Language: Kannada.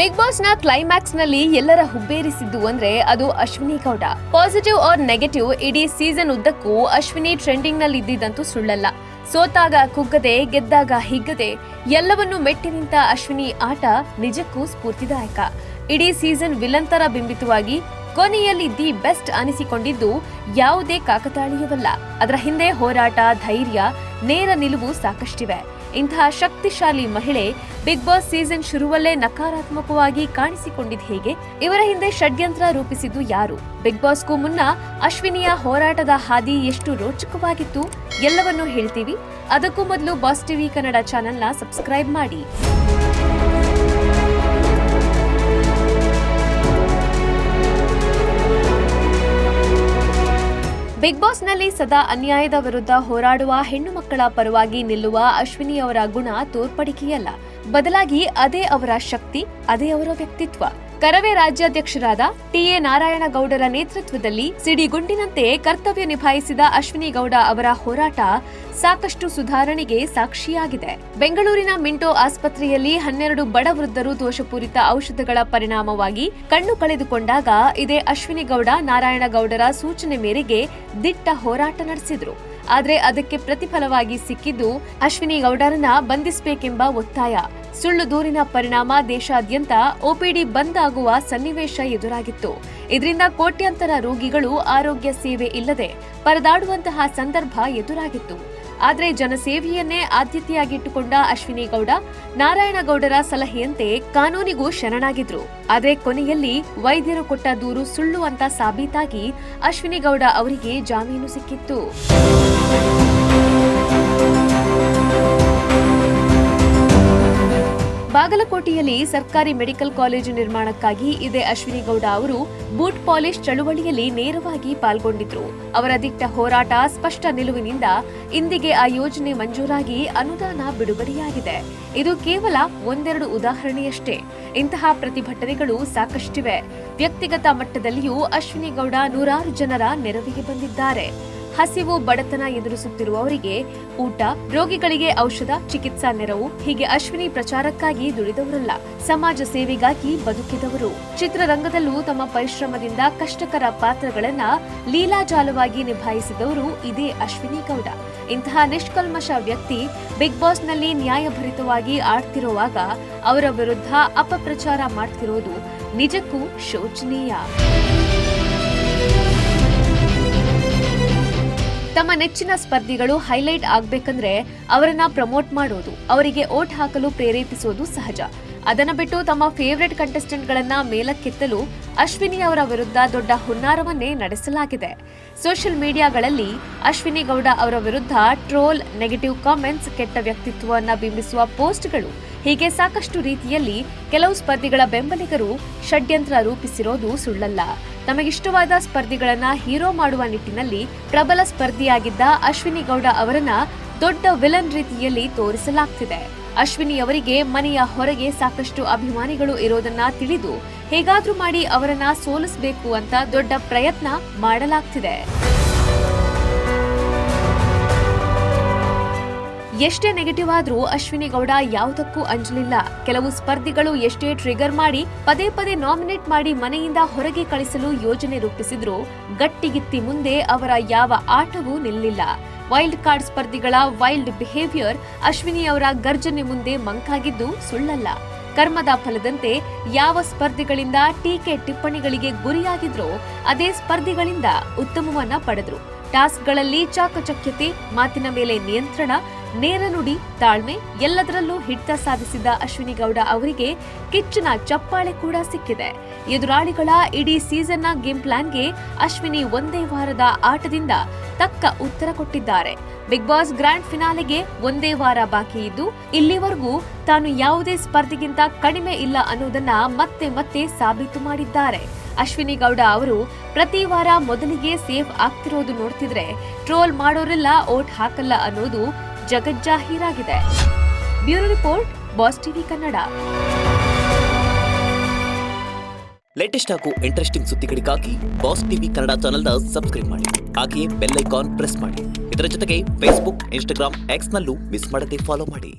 ಬಿಗ್ ಬಾಸ್ ನ ಕ್ಲೈಮ್ಯಾಕ್ಸ್ ನಲ್ಲಿ ಎಲ್ಲರ ಹುಬ್ಬೇರಿಸಿದ್ದು ಅಂದ್ರೆ ಅದು Ashwini Gowda. Positive or negative ಇಡೀ ಸೀಸನ್ ಉದ್ದಕ್ಕೂ ಅಶ್ವಿನಿ ಟ್ರೆಂಡಿಂಗ್ ನಲ್ಲಿ ಇದ್ದಿದ್ದಂತೂ ಸುಳ್ಳಲ್ಲ. ಸೋತಾಗ ಕುಗ್ಗದೆ, ಗೆದ್ದಾಗ ಹಿಗ್ಗದೆ ಎಲ್ಲವನ್ನೂ ಮೆಟ್ಟಿ ನಿಂತ ಅಶ್ವಿನಿ ಆಟ ನಿಜಕ್ಕೂ ಸ್ಫೂರ್ತಿದಾಯಕ. ಇಡೀ ಸೀಸನ್ ವಿಲನ್ ತರ ಬಿಂಬಿತವಾಗಿ ಕೊನೆಯಲ್ಲಿ ದಿ ಬೆಸ್ಟ್ ಅನಿಸಿಕೊಂಡಿದ್ದು ಯಾವುದೇ ಕಾಕತಾಳೀಯವಲ್ಲ. ಅದರ ಹಿಂದೆ ಹೋರಾಟ, ಧೈರ್ಯ, ನೇರ ನಿಲುವು ಸಾಕಷ್ಟಿವೆ. ಇಂತಹ ಶಕ್ತಿಶಾಲಿ ಮಹಿಳೆ ಬಿಗ್ ಬಾಸ್ ಸೀಸನ್ ಶುರುವಲ್ಲೇ ನಕಾರಾತ್ಮಕವಾಗಿ ಕಾಣಿಸಿಕೊಂಡಿದ್ದು ಹೇಗೆ? ಇವರ ಹಿಂದೆ ಷಡ್ಯಂತ್ರ ರೂಪಿಸಿದ್ದು ಯಾರು? ಬಿಗ್ ಬಾಸ್ಗೂ ಮುನ್ನ ಅಶ್ವಿನಿಯ ಹೋರಾಟದ ಹಾದಿ ಎಷ್ಟು ರೋಚಕವಾಗಿತ್ತು ಎಲ್ಲವನ್ನೂ ಹೇಳ್ತೀವಿ. ಅದಕ್ಕೂ ಮೊದಲು ಬಾಸ್ ಟಿವಿ ಕನ್ನಡ ಚಾನೆಲ್ನ ಸಬ್ಸ್ಕ್ರೈಬ್ ಮಾಡಿ. ಬಿಗ್ ಬಾಸ್ನಲ್ಲಿ ಸದಾ ಅನ್ಯಾಯದ ವಿರುದ್ಧ ಹೋರಾಡುವ ಹೆಣ್ಣು ಮಕ್ಕಳ ಪರವಾಗಿ ನಿಲ್ಲುವ ಅಶ್ವಿನಿಯವರ ಗುಣ ತೋರ್ಪಡಿಕೆಯಲ್ಲ, ಬದಲಾಗಿ ಅದೇ ಅವರ ಶಕ್ತಿ, ಅದೇ ಅವರ ವ್ಯಕ್ತಿತ್ವ. ಕರವೇ ರಾಜ್ಯಾಧ್ಯಕ್ಷರಾದ ಟಿ.ಎ. ನಾರಾಯಣಗೌಡರ ನೇತೃತ್ವದಲ್ಲಿ ಸಿಡಿಗುಂಡಿನಂತೆ ಕರ್ತವ್ಯ ನಿಭಾಯಿಸಿದ ಅಶ್ವಿನಿ ಗೌಡ ಅವರ ಹೋರಾಟ ಸಾಕಷ್ಟು ಸುಧಾರಣೆಗೆ ಸಾಕ್ಷಿಯಾಗಿದೆ. ಬೆಂಗಳೂರಿನ ಮಿಂಟೋ ಆಸ್ಪತ್ರೆಯಲ್ಲಿ 12 ಬಡ ವೃದ್ಧರು ದೋಷಪೂರಿತ ಔಷಧಗಳ ಪರಿಣಾಮವಾಗಿ ಕಣ್ಣು ಕಳೆದುಕೊಂಡಾಗ ಇದೇ ಅಶ್ವಿನಿ ಗೌಡ ನಾರಾಯಣಗೌಡರ ಸೂಚನೆ ಮೇರೆಗೆ ದಿಟ್ಟ ಹೋರಾಟ ನಡೆಸಿದ್ರು. ಆದ್ರೆ ಅದಕ್ಕೆ ಪ್ರತಿಫಲವಾಗಿ ಸಿಕ್ಕಿದ್ದು ಅಶ್ವಿನಿ ಗೌಡರನ್ನ ಬಂಧಿಸಬೇಕೆಂಬ ಒತ್ತಾಯ. ಸುಳ್ಳು ದೂರಿನ ಪರಿಣಾಮ ದೇಶಾದ್ಯಂತ ಒಪಿಡಿ ಬಂದ್ ಆಗುವ ಸನ್ನಿವೇಶ ಎದುರಾಗಿತ್ತು. ಇದರಿಂದ ಕೋಟ್ಯಾಂತರ ರೋಗಿಗಳು ಆರೋಗ್ಯ ಸೇವೆ ಇಲ್ಲದೆ ಪರದಾಡುವಂತಹ ಸಂದರ್ಭ ಎದುರಾಗಿತ್ತು. ಆದರೆ ಜನಸೇವೆಯನ್ನೇ ಆದ್ಯತೆಯಾಗಿಟ್ಟುಕೊಂಡ ಅಶ್ವಿನಿ ಗೌಡ ನಾರಾಯಣಗೌಡರ ಸಲಹೆಯಂತೆ ಕಾನೂನಿಗೂ ಶರಣಾಗಿದ್ರು. ಆದರೆ ಕೊನೆಯಲ್ಲಿ ವೈದ್ಯರು ಕೊಟ್ಟ ದೂರು ಸುಳ್ಳು ಅಂತ ಸಾಬೀತಾಗಿ ಅಶ್ವಿನಿ ಗೌಡ ಅವರಿಗೆ ಜಾಮೀನು ಸಿಕ್ಕಿತ್ತು. ಬಾಗಲಕೋಟೆಯಲ್ಲಿ ಸರ್ಕಾರಿ ಮೆಡಿಕಲ್ ಕಾಲೇಜು ನಿರ್ಮಾಣಕ್ಕಾಗಿ ಇದೇ ಅಶ್ವಿನಿ ಗೌಡ ಅವರು ಬೂಟ್ ಪಾಲಿಶ್ ಚಳುವಳಿಯಲ್ಲಿ ನೇರವಾಗಿ ಪಾಲ್ಗೊಂಡಿದ್ರು. ಅವರ ದಿಟ್ಟ ಹೋರಾಟ, ಸ್ಪಷ್ಟ ನಿಲುವಿನಿಂದ ಇಂದಿಗೆ ಆ ಯೋಜನೆ ಮಂಜೂರಾಗಿ ಅನುದಾನ ಬಿಡುಗಡೆಯಾಗಿದೆ. ಇದು ಕೇವಲ ಒಂದೆರಡು ಉದಾಹರಣೆಯಷ್ಟೇ. ಇಂತಹ ಪ್ರತಿಭಟನೆಗಳು ಸಾಕಷ್ಟಿವೆ. ವ್ಯಕ್ತಿಗತ ಮಟ್ಟದಲ್ಲಿಯೂ ಅಶ್ವಿನಿ ಗೌಡ ನೂರಾರು ಜನರ ನೆರವಿಗೆ ಬಂದಿದ್ದಾರೆ. ಹಸಿವು, ಬಡತನ ಎದುರಿಸುತ್ತಿರುವವರಿಗೆ ಊಟ, ರೋಗಿಗಳಿಗೆ ಔಷಧ, ಚಿಕಿತ್ಸಾ ನೆರವು, ಹೀಗೆ ಅಶ್ವಿನಿ ಪ್ರಚಾರಕ್ಕಾಗಿ ದುಡಿದವರಲ್ಲ, ಸಮಾಜ ಸೇವೆಗಾಗಿ ಬದುಕಿದವರು. ಚಿತ್ರರಂಗದಲ್ಲೂ ತಮ್ಮ ಪರಿಶ್ರಮದಿಂದ ಕಷ್ಟಕರ ಪಾತ್ರಗಳನ್ನ ಲೀಲಾಜಾಲವಾಗಿ ನಿಭಾಯಿಸಿದವರು ಇದೇ ಅಶ್ವಿನಿ ಗೌಡ. ಇಂತಹ ನಿಷ್ಕಲ್ಮಶ ವ್ಯಕ್ತಿ ಬಿಗ್ ಬಾಸ್ನಲ್ಲಿ ನ್ಯಾಯಭರಿತವಾಗಿ ಆಡ್ತಿರುವಾಗ ಅವರ ವಿರುದ್ಧ ಅಪಪ್ರಚಾರ ಮಾಡ್ತಿರೋದು ನಿಜಕ್ಕೂ ಶೋಚನೀಯ. ತಮ್ಮ ನೆಚ್ಚಿನ ಸ್ಪರ್ಧಿಗಳು ಹೈಲೈಟ್ ಆಗ್ಬೇಕಂದ್ರೆ ಅವರನ್ನ ಪ್ರಮೋಟ್ ಮಾಡೋದು, ಅವರಿಗೆ ಓಟ್ ಹಾಕಲು ಪ್ರೇರೇಪಿಸೋದು ಸಹಜ. ಅದನ್ನ ಬಿಟ್ಟು ತಮ್ಮ ಫೇವರೆಟ್ ಕಂಟೆಸ್ಟೆಂಟ್ಗಳನ್ನ ಮೇಲಕ್ಕೆತ್ತಲು ಅಶ್ವಿನಿ ಅವರ ವಿರುದ್ಧ ದೊಡ್ಡ ಹುನ್ನಾರವನ್ನೇ ನಡೆಸಲಾಗಿದೆ. ಸೋಷಿಯಲ್ ಮೀಡಿಯಾಗಳಲ್ಲಿ ಅಶ್ವಿನಿ ಗೌಡ ಅವರ ವಿರುದ್ಧ ಟ್ರೋಲ್, ನೆಗೆಟಿವ್ ಕಾಮೆಂಟ್ಸ್, ಕೆಟ್ಟ ವ್ಯಕ್ತಿತ್ವವನ್ನ ಬಿಂಬಿಸುವ ಪೋಸ್ಟ್ಗಳು, ಹೀಗೆ ಸಾಕಷ್ಟು ರೀತಿಯಲ್ಲಿ ಕೆಲವು ಸ್ಪರ್ಧಿಗಳ ಬೆಂಬಲಿಗರು ಷಡ್ಯಂತ್ರ ರೂಪಿಸಿರೋದು ಸುಳ್ಳಲ್ಲ. ತಮಗಿಷ್ಟವಾದ ಸ್ಪರ್ಧಿಗಳನ್ನ ಹೀರೋ ಮಾಡುವ ನಿಟ್ಟಿನಲ್ಲಿ ಪ್ರಬಲ ಸ್ಪರ್ಧಿಯಾಗಿದ್ದ ಅಶ್ವಿನಿ ಗೌಡ ಅವರನ್ನ ದೊಡ್ಡ ವಿಲನ್ ರೀತಿಯಲ್ಲಿ ತೋರಿಸಲಾಗ್ತಿದೆ. ಅಶ್ವಿನಿ ಅವರಿಗೆ ಮನೆಯ ಹೊರಗೆ ಸಾಕಷ್ಟು ಅಭಿಮಾನಿಗಳು ಇರೋದನ್ನ ತಿಳಿದು ಹೇಗಾದ್ರೂ ಮಾಡಿ ಅವರನ್ನ ಸೋಲಿಸಬೇಕು ಅಂತ ದೊಡ್ಡ ಪ್ರಯತ್ನ ಮಾಡಲಾಗ್ತಿದೆ. ಎಷ್ಟೇ ನೆಗೆಟಿವ್ ಆದ್ರೂ ಅಶ್ವಿನಿ ಗೌಡ ಯಾವುದಕ್ಕೂ ಅಂಜಲಿಲ್ಲ. ಕೆಲವು ಸ್ಪರ್ಧಿಗಳು ಎಷ್ಟೇ ಟ್ರಿಗರ್ ಮಾಡಿ ಪದೇ ಪದೇ ನಾಮಿನೇಟ್ ಮಾಡಿ ಮನೆಯಿಂದ ಹೊರಗೆ ಕಳಿಸಲು ಯೋಜನೆ ರೂಪಿಸಿದ್ರು ಗಟ್ಟಿಗಿತ್ತಿ ಮುಂದೆ ಅವರ ಯಾವ ಆಟವೂ ನಿಲ್ಲಿಲ್ಲ. ವೈಲ್ಡ್ ಕಾರ್ಡ್ ಸ್ಪರ್ಧಿಗಳ ವೈಲ್ಡ್ ಬಿಹೇವಿಯರ್ ಅಶ್ವಿನಿ ಅವರ ಗರ್ಜನೆ ಮುಂದೆ ಮಂಕಾಗಿದ್ದು ಸುಳ್ಳಲ್ಲ. ಕರ್ಮದ ಫಲದಂತೆ ಯಾವ ಸ್ಪರ್ಧಿಗಳಿಂದ ಟೀಕೆ ಟಿಪ್ಪಣಿಗಳಿಗೆ ಗುರಿಯಾಗಿದ್ರೋ ಅದೇ ಸ್ಪರ್ಧಿಗಳಿಂದ ಉತ್ತಮವನ್ನ ಪಡೆದ್ರು. ಟಾಸ್ಕ್ಗಳಲ್ಲಿ ಚಾಕಚಕ್ಯತೆ, ಮಾತಿನ ಮೇಲೆ ನಿಯಂತ್ರಣ, ನೇರ ನುಡಿ, ತಾಳ್ಮೆ ಎಲ್ಲದರಲ್ಲೂ ಹಿಡಿತ ಸಾಧಿಸಿದ ಅಶ್ವಿನಿ ಗೌಡ ಅವರಿಗೆ ಕಿಚ್ಚನ ಚಪ್ಪಾಳೆ ಕೂಡ ಸಿಕ್ಕಿದೆ. ಎದುರಾಳಿಗಳ ಇಡೀ ಸೀಸನ್ನ ಗೇಮ್ ಪ್ಲಾನ್ಗೆ ಅಶ್ವಿನಿ ಒಂದೇ ವಾರದ ಆಟದಿಂದ ತಕ್ಕ ಉತ್ತರ ಕೊಟ್ಟಿದ್ದಾರೆ. ಬಿಗ್ ಬಾಸ್ ಗ್ರ್ಯಾಂಡ್ ಫಿನಾಲೆಗೆ ಒಂದೇ ವಾರ ಬಾಕಿ ಇದ್ದು ಇಲ್ಲಿವರೆಗೂ ತಾನು ಯಾವುದೇ ಸ್ಪರ್ಧಿಗಿಂತ ಕಡಿಮೆ ಇಲ್ಲ ಅನ್ನೋದನ್ನ ಮತ್ತೆ ಮತ್ತೆ ಸಾಬೀತು ಮಾಡಿದ್ದಾರೆ. ಅಶ್ವಿನಿ ಗೌಡ ಅವರು ಪ್ರತಿ ವಾರ ಮೊದಲಿಗೆ ಸೇಫ್ ಆಗ್ತಿರೋದು ನೋಡ್ತಿದ್ರೆ ಟ್ರೋಲ್ ಮಾಡೋರೆಲ್ಲ ಓಟ್ ಹಾಕಲ್ಲ ಅನ್ನೋದು ಜಗಜ್ಜಾಹೀರಾಗಿದೆ. Bureau report, Boss TV Kannada. Latest ಹಾಗೂ ಇಂಟ್ರೆಸ್ಟಿಂಗ್ ಸುದ್ದಿಗಳಿಗಾಗಿ ಬಾಸ್ ಟಿವಿ ಕನ್ನಡ ಚಾನೆಲ್ನ ಸಬ್ಸ್ಕ್ರೈಬ್ ಮಾಡಿ. ಹಾಗೆಯೇ ಬೆಲ್ ಐಕಾನ್ ಪ್ರೆಸ್ ಮಾಡಿ. ಇದರ ಜೊತೆಗೆ ಫೇಸ್ಬುಕ್, ಇನ್ಸ್ಟಾಗ್ರಾಮ್, ಎಕ್ಸ್ ನಲ್ಲೂ ಮಿಸ್ ಮಾಡದೆ ಫಾಲೋ ಮಾಡಿ.